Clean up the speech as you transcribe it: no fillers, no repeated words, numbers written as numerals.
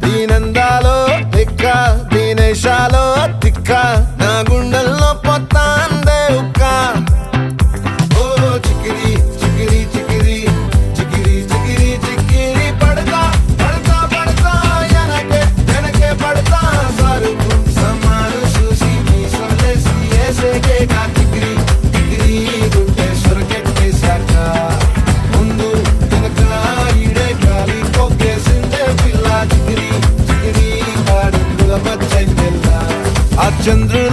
దీనందాలో తిక్క దీనేశాలో తిక్క నా గుండెల్లో పొత్తాందే ఉక్క ఓ చికిరి చికిరి చికిరి చికిరి చికిరి చికిరి పడతా పడతా పడతా వెనకే వెనకే పడతా సరుకు సమాను చూసి మీ సొల్లేసి ఏసేకే కా చికిరి చికిరి గుండె సొరకెట్టేశాక ముందు వెనక ఈడే గాలి కొక్కేసిందే పిల్ల చికిరి చికిరి ఆడుగుల మచ్చై పిల్ల ఆ చంద్రుల